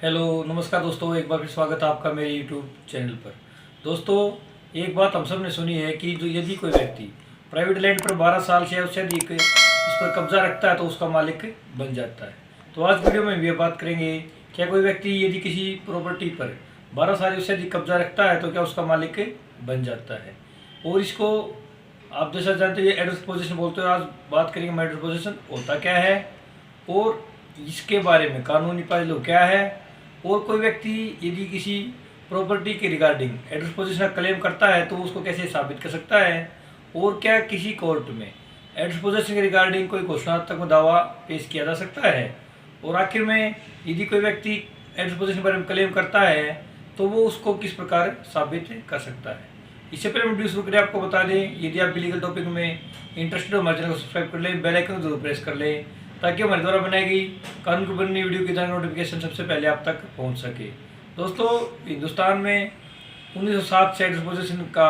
Hello नमस्कार दोस्तों, एक बार फिर स्वागत है आपका मेरे यूट्यूब चैनल पर। दोस्तों, एक बात हम सब ने सुनी है कि जो यदि कोई व्यक्ति प्राइवेट लैंड पर 12 साल से उससे अधिक उस पर कब्जा रखता है तो उसका मालिक बन जाता है। तो आज वीडियो में ये बात करेंगे, क्या कोई व्यक्ति यदि किसी प्रॉपर्टी पर 12 साल उससे अधिक कब्जा रखता है तो क्या उसका मालिक बन जाता है। और इसको आप जैसा जानते हैं एडवर्स पोजीशन बोलते हो। आज बात करेंगे एडवर्स पोजीशन होता क्या है और इसके बारे में कानूनी पहलू क्या है, और कोई व्यक्ति यदि किसी प्रॉपर्टी के रिगार्डिंग एडवर्स पोजीशन का क्लेम करता है तो उसको कैसे साबित कर सकता है, और क्या किसी कोर्ट में एडवर्स पोजीशन के रिगार्डिंग कोई घोषणात्मक दावा पेश किया जा सकता है, और आखिर में यदि कोई व्यक्ति एडवर्स पोजीशन के बारे में क्लेम करता है तो वो उसको किस प्रकार साबित कर सकता है। इससे पहले वीडियो शुरू करें आपको बता दें, यदि आप लीगल टॉपिक में इंटरेस्टेड हो हमारे चैनल को सब्सक्राइब कर लें, बेल आइकन जरूर प्रेस कर लें ताकि हमारे द्वारा बनाई गई कानून की बननी वीडियो की नोटिफिकेशन सबसे पहले आप तक पहुंच सके। दोस्तों, हिंदुस्तान में 1907 से एडवर्स पोजीशन का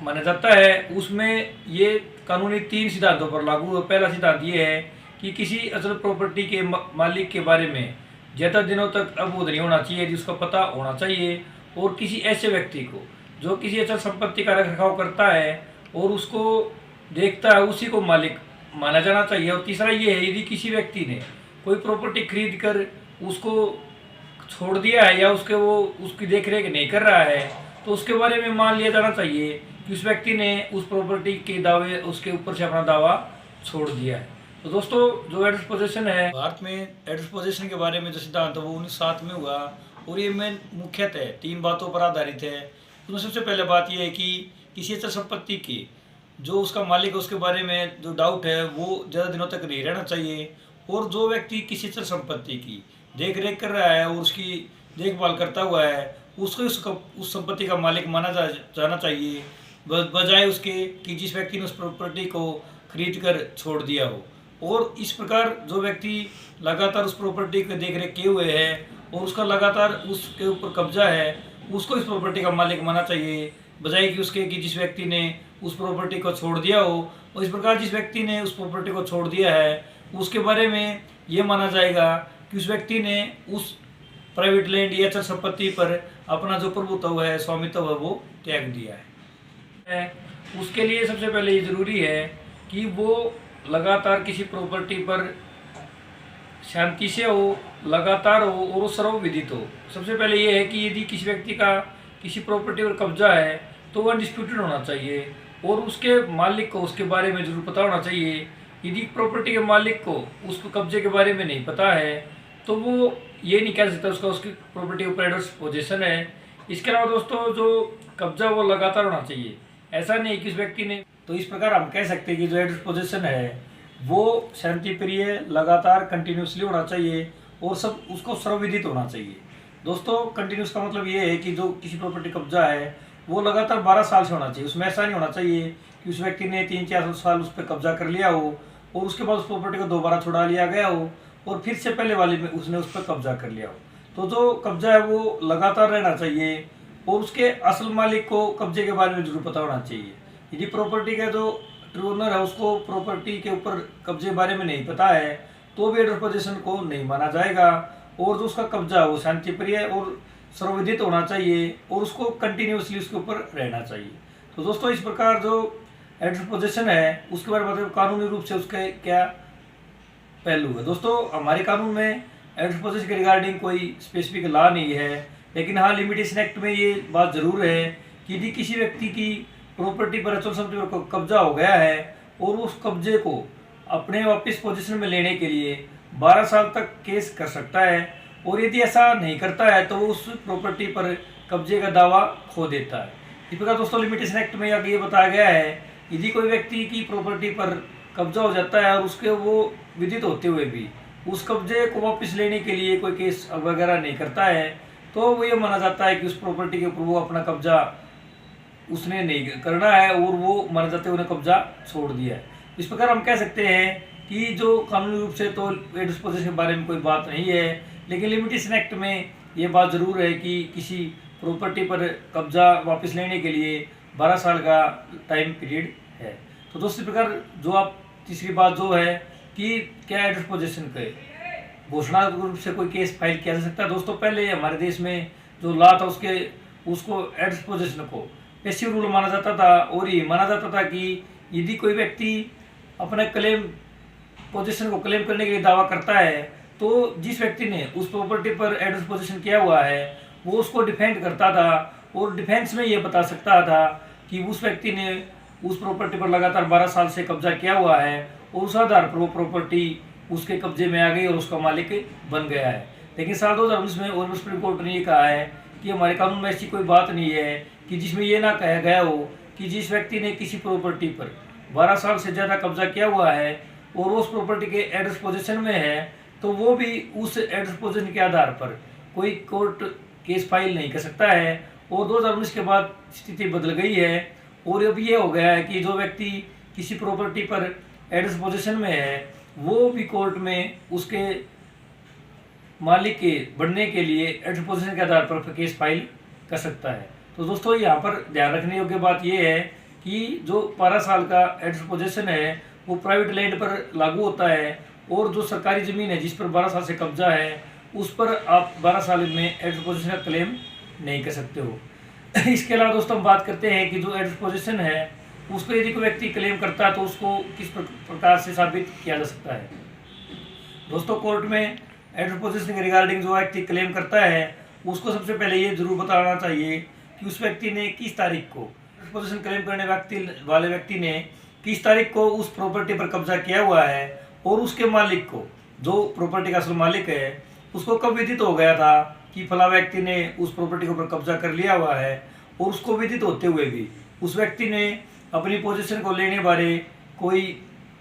माना जाता है। उसमें ये कानूनी 3 सिद्धांतों पर लागू है। पहला सिद्धांत ये है कि किसी अचल प्रॉपर्टी के मालिक के बारे में ज़्यादा दिनों तक अवबोध नहीं होना चाहिए, जिसका पता होना चाहिए, और किसी ऐसे व्यक्ति को जो किसी अचल संपत्ति का रखरखाव करता है और उसको देखता है उसी को मालिक माना जाना चाहिए। और तीसरा ये है, यदि किसी व्यक्ति ने कोई प्रॉपर्टी खरीद कर उसको छोड़ दिया है या उसकी देख रेख नहीं कर रहा है तो उसके बारे में मान लिया जाना चाहिए कि उस व्यक्ति ने उस प्रॉपर्टी के दावे उसके ऊपर से अपना दावा छोड़ दिया है। तो दोस्तों, जो एडवर्स पोजीशन है, भारत में एडवर्स पोजीशन के बारे में जो सिद्धांत है वो 1907 में हुआ, और ये मेन मुख्यतः 3 बातों पर आधारित है। उसमें सबसे पहले बात यह है कि किसी अचल संपत्ति की जो उसका मालिक है उसके बारे में जो डाउट है वो ज़्यादा दिनों तक नहीं रहना चाहिए, और जो व्यक्ति किसी अचल संपत्ति की देख रेख कर रहा है और उसकी देखभाल करता हुआ है उसको उस संपत्ति का मालिक माना जाना चाहिए, बजाय उसके कि जिस व्यक्ति ने उस प्रॉपर्टी को खरीद कर छोड़ दिया हो। और इस प्रकार जो व्यक्ति लगातार उस प्रॉपर्टी की देख रेख किए हुए है और उसका लगातार उसके ऊपर कब्जा है, उसको इस प्रॉपर्टी का मालिक माना चाहिए, बजाय कि उसके कि जिस व्यक्ति ने उस प्रॉपर्टी को छोड़ दिया हो। और इस प्रकार जिस व्यक्ति ने उस प्रॉपर्टी को छोड़ दिया है उसके बारे में ये माना जाएगा कि उस व्यक्ति ने उस प्राइवेट लैंड या अचल संपत्ति पर अपना जो प्रभुत्व है, स्वामित्व है, वो त्याग दिया है। उसके लिए सबसे पहले ये ज़रूरी है कि वो लगातार किसी प्रॉपर्टी पर शांति से हो, लगातार हो और वो सर्वविदित हो। सबसे पहले ये है कि यदि किसी व्यक्ति का किसी प्रॉपर्टी पर कब्जा है तो वह अनडिस्प्यूटेड होना चाहिए और उसके मालिक को उसके बारे में जरूर पता होना चाहिए। यदि प्रॉपर्टी के मालिक को उसको कब्जे के बारे में नहीं पता है तो वो ये नहीं कह सकता उसकी प्रॉपर्टी के ऊपर एडवर्स पोजीशन है। इसके अलावा दोस्तों, जो कब्जा वो लगातार होना चाहिए, ऐसा नहीं कि उस व्यक्ति ने। तो इस प्रकार हम कह सकते हैं कि जो एडवर्स पोजीशन है वो शांति प्रिय, लगातार कंटिन्यूसली होना चाहिए और सब उसको सर्वविदित होना चाहिए। दोस्तों, कंटिन्यूस का मतलब ये है कि जो किसी प्रॉपर्टी कब्जा है वो लगातार 12 साल से होना चाहिए। उसमें ऐसा नहीं होना चाहिए कि उस व्यक्ति ने 3-4 साल उस पर कब्जा कर लिया हो और उसके बाद उस प्रॉपर्टी को दोबारा छुड़ा लिया गया हो और फिर से पहले वाले में उसने उस पर कब्जा कर लिया हो। तो जो कब्जा है वो लगातार रहना चाहिए और उसके असल मालिक को कब्जे के बारे में जरूर पता होना चाहिए। यदि प्रॉपर्टी का जो ओनर है उसको प्रॉपर्टी के ऊपर कब्जे के बारे में नहीं पता है तो भी एडवर्स पोजीशन को नहीं माना जाएगा, और जो उसका कब्जा है वो शांति प्रिय और सर्वविदित होना चाहिए और उसको कंटिन्यूसली उसके ऊपर रहना चाहिए। तो दोस्तों, इस प्रकार जो एडवर्स पोजीशन है उसके बारे में मतलब कानूनी रूप से उसके क्या पहलू है। दोस्तों, हमारे कानून में एडवर्स पोजीशन के रिगार्डिंग कोई स्पेसिफिक लॉ नहीं है, लेकिन हाँ, लिमिटेशन एक्ट में ये बात जरूर है कि यदि किसी व्यक्ति की प्रॉपर्टी पर अचल संपत्ति पर कब्जा हो गया है और उस कब्जे को अपने वापस पोजीशन में लेने के लिए 12 साल तक केस कर सकता है, और यदि ऐसा नहीं करता है तो वो उस प्रॉपर्टी पर कब्जे का दावा खो देता है। इस प्रकार दोस्तों, लिमिटेशन एक्ट में आगे ये बताया गया है, यदि कोई व्यक्ति की प्रॉपर्टी पर कब्जा हो जाता है और उसके वो विदित होते हुए भी उस कब्जे को वापस लेने के लिए कोई केस वगैरह नहीं करता है तो वो ये माना जाता है कि उस प्रॉपर्टी के ऊपर वो अपना कब्जा उसने नहीं करना है और वो माना जाते हुए उन्हें कब्जा छोड़ दिया है। इस प्रकार हम कह सकते हैं कि जो कानूनी रूप से तो एडवर्स पोजीशन के बारे में कोई बात नहीं है, लेकिन लिमिटेशन एक्ट में ये बात ज़रूर है कि किसी प्रॉपर्टी पर कब्जा वापस लेने के लिए 12 साल का टाइम पीरियड है। तो दोस्तों, इस प्रकार जो आप तीसरी बात जो है कि क्या एडवर्स पोजीशन के घोषणा रूप से कोई केस फाइल किया जा सकता है। दोस्तों पहले हमारे देश में जो लॉ था उसको एडिस्पोजिशन को पैसिव रूल माना जाता था, और ये माना जाता था कि यदि कोई व्यक्ति अपने क्लेम पोजीशन को क्लेम करने के लिए दावा करता है तो जिस व्यक्ति ने उस प्रॉपर्टी पर एडिस्पोजिशन किया हुआ है वो उसको डिफेंड करता था, और डिफेंस में ये बता सकता था कि उस व्यक्ति ने उस प्रॉपर्टी पर लगातार 12 साल से कब्जा किया हुआ है और उस आधार पर वो प्रॉपर्टी उसके कब्जे में आ गई और उसका मालिक बन गया है। लेकिन साल 2019 में और सुप्रीम कोर्ट ने ये कहा है कि हमारे कानून में ऐसी कोई बात नहीं है कि जिसमें ये ना कहा गया हो कि जिस व्यक्ति ने किसी प्रॉपर्टी पर 12 साल से ज़्यादा कब्जा किया हुआ है और उस प्रॉपर्टी के एडिस्पोजिशन में है तो वो भी उस एडिस्पोजिशन के आधार पर कोई कोर्ट केस फाइल नहीं कर सकता है। और 2019 के बाद स्थिति बदल गई है और अब ये हो गया है कि जो व्यक्ति किसी प्रॉपर्टी पर एडिस्पोजिशन में है वो भी कोर्ट में उसके मालिक के बनने के लिए एडिस्पोजिशन के आधार पर केस फाइल कर सकता है। तो दोस्तों यहाँ पर ध्यान रखने योग्य बात यह है कि जो 12 साल का एडिस्पोजिशन है वो प्राइवेट लैंड पर लागू होता है, और जो सरकारी ज़मीन है जिस पर 12 साल से कब्जा है उस पर आप 12 साल में एडिस्पोजिशन का क्लेम नहीं कर सकते हो। इसके अलावा दोस्तों हम बात करते हैं कि जो एडिस्पोजिशन है उसको यदि कोई व्यक्ति क्लेम करता है तो उसको किस प्रकार से साबित किया जा सकता है। दोस्तों कोर्ट में एडिस्पोजिशन के रिगार्डिंग जो व्यक्ति क्लेम करता है उसको सबसे पहले ये जरूर बताना चाहिए कि उस व्यक्ति ने किस तारीख को एडिस्पोजिशन क्लेम करने वाले व्यक्ति ने किस तारीख को उस प्रॉपर्टी पर कब्जा किया हुआ है, और उसके मालिक को जो प्रॉपर्टी का असल मालिक है उसको कब विदित हो गया था कि फला व्यक्ति ने उस प्रॉपर्टी के ऊपर कब्जा कर लिया हुआ है, और उसको विदित होते हुए भी उस व्यक्ति ने अपनी पोजीशन को लेने बारे कोई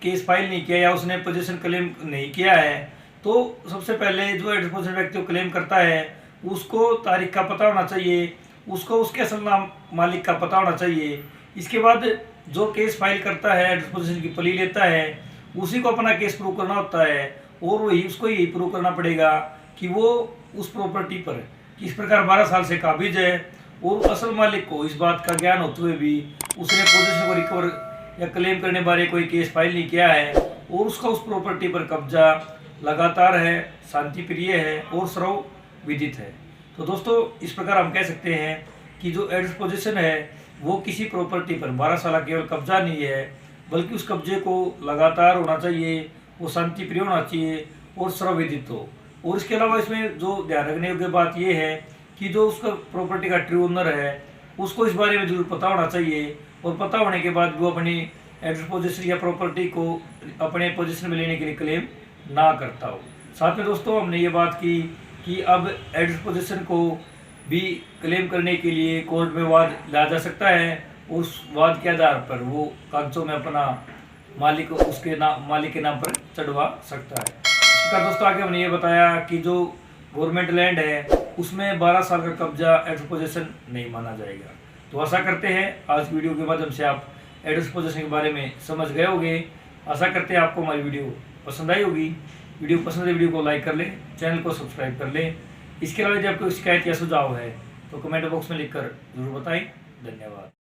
केस फाइल नहीं किया या उसने पोजीशन क्लेम नहीं किया है। तो सबसे पहले जो एडिस्पोजिशन व्यक्ति को क्लेम करता है उसको तारीख का पता होना चाहिए, उसको उसके असल नाम मालिक का पता होना चाहिए। इसके बाद जो केस फाइल करता है एडिस्पोजिशन की प्ली लेता है उसी को अपना केस प्रूव करना होता है, और वही उसको यही प्रूव करना पड़ेगा कि वो उस प्रॉपर्टी पर किस प्रकार 12 साल से काबिज है, और असल मालिक को इस बात का ज्ञान होते हुए भी उसने पोजीशन को रिकवर या क्लेम करने बारे कोई केस फाइल नहीं किया है, और उसका उस प्रॉपर्टी पर कब्जा लगातार है, शांति प्रिय है और सर्व विदित है। तो दोस्तों इस प्रकार हम कह सकते हैं कि जो एडिस्पोजिशन है वो किसी प्रॉपर्टी पर 12 साल केवल कब्जा नहीं है, बल्कि उस कब्जे को लगातार होना चाहिए, वो शांति प्रिय होना चाहिए और सर्व विदित हो। और इसके अलावा इसमें जो ध्यान रखने योग्य बात यह है कि जो उसका प्रॉपर्टी का ट्रू ओनर है उसको इस बारे में जरूर पता होना चाहिए, और पता होने के बाद वो अपनी एडिस्पोजिशन या प्रॉपर्टी को अपने पोजीशन में लेने के लिए क्लेम ना करता हो। साथ में दोस्तों हमने ये बात की कि अब एडिस्पोजिशन को भी क्लेम करने के लिए कोर्ट में वाद लाया जा सकता है, उस वाद के आधार पर वो कागजों में अपना मालिक के नाम पर चढ़वा सकता है। इसका दोस्तों आगे हमने ये बताया कि जो गवर्नमेंट लैंड है उसमें 12 साल का कब्जा एडिस्पोजिशन नहीं माना जाएगा। तो आशा करते हैं आज वीडियो के माध्यम से आप एडिस्पोजिशन के बारे में समझ गए होंगे। आशा करते हैं आपको हमारी वीडियो पसंद आई होगी। वीडियो पसंद है वीडियो को लाइक कर लें, चैनल को सब्सक्राइब कर लें। इसके अलावा यदि आपको शिकायत या सुझाव है तो कमेंट बॉक्स में लिखकर जरूर बताएं। धन्यवाद।